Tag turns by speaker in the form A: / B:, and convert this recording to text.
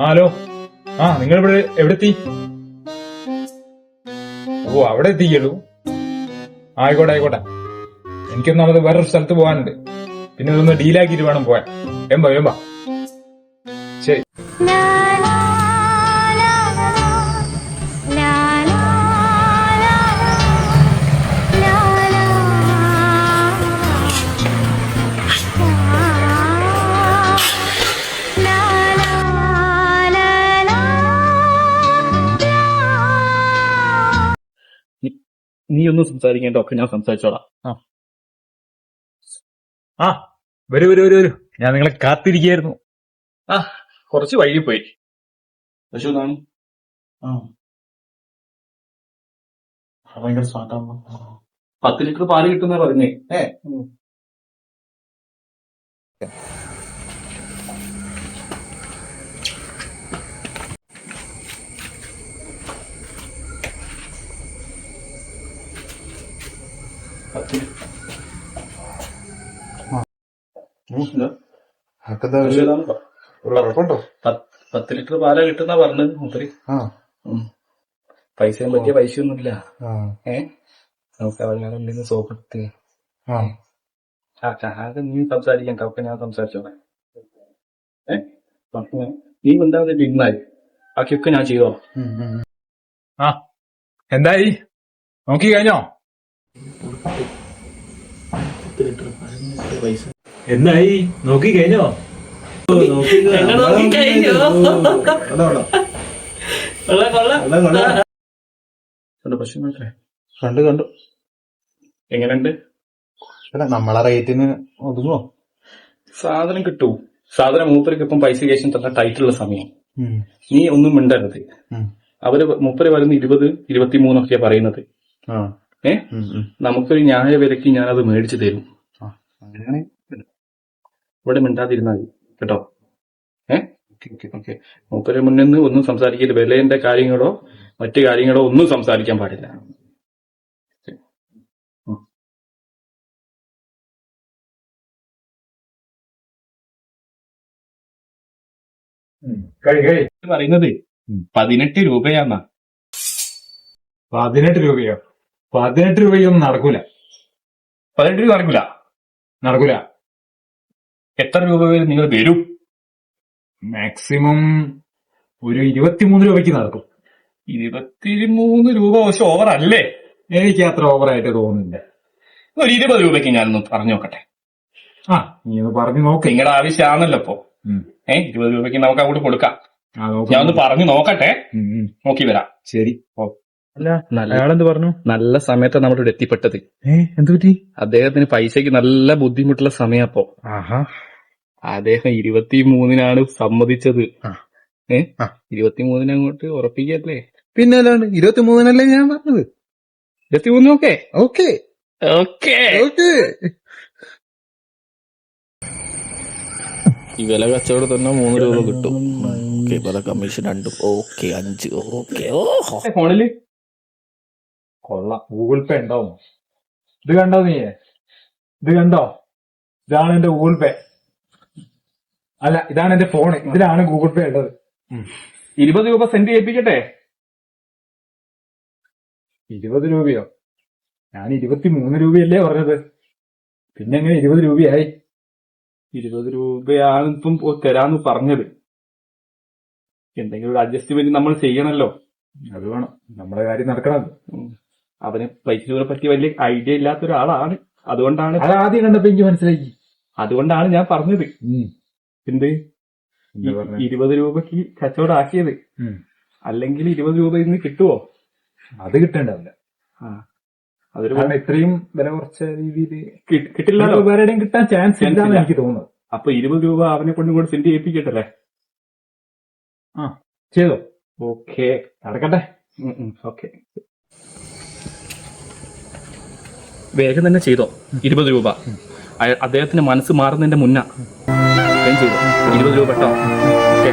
A: Hello. നിങ്ങൾ ഇവിടെ എവിടെ എത്തി? ഓ, അവിടെ എത്തിക്കല്ലോ. ആയിക്കോട്ടെ ആയിക്കോട്ടെ. എനിക്കൊന്നാമത് വേറൊരു സ്ഥലത്ത് പോകാനുണ്ട്. പിന്നെ ഇതൊന്ന് ഡീലാക്കിയിട്ട് വേണം പോയാൻ. വേമ്പാ ശരി.
B: നീ ഒന്നും സംസാരിക്കേണ്ട, ഒക്കെ ഞാൻ സംസാരിച്ചോളാം.
A: വരൂ വരൂ വരൂ വരൂ. ഞാൻ നിങ്ങളെ കാത്തിരിക്കുകയായിരുന്നു.
B: കുറച്ച് വൈകി പോയി. പക്ഷെ ഇതാണ് ഭയങ്കര സ്മാർട്ടാണ്. 10 ലിറ്റർ പാല് കിട്ടുന്ന പറഞ്ഞേ.
A: ഉറപ്പുണ്ടോ?
B: 10 ലിറ്റർ പാല കിട്ടുന്ന പറഞ്ഞത് മൂപ്പര്. പൈസയും പറ്റിയ പൈസയൊന്നുമില്ല. നമുക്ക് അവരുടെ ഉള്ളിൽ സോപ്പ് എടുത്ത് നീ സംസാരിക്കണ്ട, ഒക്കെ ഞാൻ സംസാരിച്ചോളാം. നീ എന്താ ഇന്നായി ബാക്കിയൊക്കെ ഞാൻ ചെയ്തോ.
A: എന്തായി നോക്കി കഴിഞ്ഞോ? എന്തായി നോക്കി കഴിഞ്ഞോ?
B: കണ്ടു. എങ്ങനെയുണ്ട്?
C: നമ്മളെ റേറ്റിന് ഒതുങ്ങോ?
B: സാധനം കിട്ടൂ. സാധനം മൂപ്പർക്ക് ഇപ്പം പൈസ കേശം തന്ന ടൈറ്റുള്ള സമയം. നീ ഒന്നും മിണ്ടരുത്. മൂപ്പര് വരുന്ന 20, 23 പറയുന്നത്. നമുക്കൊരു ന്യായ വിലക്ക് ഞാനത് മേടിച്ചു തരും. ഇവിടെ മിണ്ടാതിരുന്നാൽ മതി കേട്ടോ. ഓക്കെ. മൂപ്പര് മുന്നിൽ ഒന്നും സംസാരിക്കരുത്. വിലേന്റെ കാര്യങ്ങളോ മറ്റു കാര്യങ്ങളോ ഒന്നും സംസാരിക്കാൻ പാടില്ല. പറയുന്നത് 18 രൂപയാന്നാ.
A: 18 രൂപയോ? 18 രൂപയൊന്നും നടക്കൂല.
B: 18 രൂപ നടക്കൂല. എത്ര രൂപ വരെ നിങ്ങൾ വരും?
A: മാക്സിമം ഒരു 23 രൂപയ്ക്ക് നടക്കും.
B: 23 രൂപ പക്ഷെ ഓവർ അല്ലേ?
A: എനിക്ക് അത്ര ഓവറായിട്ട് തോന്നുന്നില്ല.
B: ഒരു 20 രൂപയ്ക്ക് ഞാനൊന്ന് പറഞ്ഞു നോക്കട്ടെ.
A: നീ ഒന്ന് പറഞ്ഞു നോക്ക്.
B: നിങ്ങളുടെ ആവശ്യമാണല്ലോ ഇപ്പൊ. 20 രൂപയ്ക്ക് നമുക്ക് അങ്ങോട്ട് കൊടുക്കാം. ഞാൻ ഒന്ന് പറഞ്ഞു നോക്കട്ടെ. നോക്കി വരാം.
A: ശരി.
B: അയാളെന്ത് പറഞ്ഞു? നല്ല സമയത്ത് നമ്മളിവിടെ എത്തിപ്പെട്ടത്.
A: എന്ത് പറ്റി?
B: അദ്ദേഹത്തിന് പൈസക്ക് നല്ല ബുദ്ധിമുട്ടുള്ള സമയം അപ്പോ. അദ്ദേഹം 23-നാണ് സമ്മതിച്ചത്. 23-ന് അങ്ങോട്ട് ഉറപ്പിക്കല്ലേ?
C: പിന്നെ അല്ലാണ്ട് 23-നല്ലേ ഞാൻ പറഞ്ഞത്.
B: 23 ഓക്കെ.
C: Okay
B: okay
C: okay.
D: ഈ വില കച്ചവടം തന്നെ 3 രൂപ കിട്ടും. കമ്മീഷൻ 2. ഓക്കെ 5. ഓക്കെ.
B: ഫോണില്
A: കൊള്ളാം. ഗൂഗിൾ പേ ഉണ്ടാവും. ഇത് കണ്ടോ നീയെ? ഇത് കണ്ടോ? ഇതാണ് എന്റെ ഗൂഗിൾ പേ. അല്ല, ഇതാണ് എന്റെ ഫോണ്. ഇതിലാണ് ഗൂഗിൾ പേ ഉള്ളത്.
B: 20 രൂപ സെൻഡ് ചെയ്യിപ്പിക്കട്ടെ?
A: 20 രൂപയോ? ഞാൻ 23 രൂപയല്ലേ പറഞ്ഞത്. പിന്നെ എങ്ങനെ 20 രൂപയായി?
B: 20 രൂപയാണ് ഇപ്പം തരാന്ന് പറഞ്ഞത്. എന്തെങ്കിലും ഒരു അഡ്ജസ്റ്റ്മെന്റ് നമ്മൾ ചെയ്യണല്ലോ.
A: അത് വേണം. നമ്മുടെ കാര്യം നടക്കണം.
B: അവന് പൈസയെ പറ്റി വലിയ ഐഡിയ ഇല്ലാത്ത ഒരാളാണ്. അതുകൊണ്ടാണ്
A: അത് ആദ്യം കണ്ടപ്പോ എനിക്ക് മനസ്സിലായി.
B: അതുകൊണ്ടാണ് ഞാൻ പറഞ്ഞത്. എന്ത് 20 രൂപക്ക് കച്ചവടം ആക്കിയത്. അല്ലെങ്കിൽ 20 രൂപ ഇന്ന് കിട്ടുവോ?
A: അത് കിട്ടേണ്ടല്ല.
B: അതൊരു
A: ഇത്രയും വില കുറച്ച രീതിയിൽ
B: കിട്ടില്ലല്ലോ.
A: വേറെയും കിട്ടാൻ ചാൻസ് ഇല്ലാന്ന് എനിക്ക് തോന്നുന്നത്.
B: അപ്പൊ 20 രൂപ അവനെ കൊണ്ടും കൂടെ സെൻഡ് ചെയ്യിപ്പിക്കട്ടല്ലേ?
A: ചെയ്തോ?
B: ഓക്കെ,
A: നടക്കട്ടെ.
B: ഓക്കെ, വേഗം തന്നെ ചെയ്തോ. 20 രൂപ അദ്ദേഹത്തിന്റെ മനസ്സ് മാറുന്നതിന്റെ മുന്നേ ചെയ്തോ. 20 രൂപ കേട്ടോ. ഓക്കെ.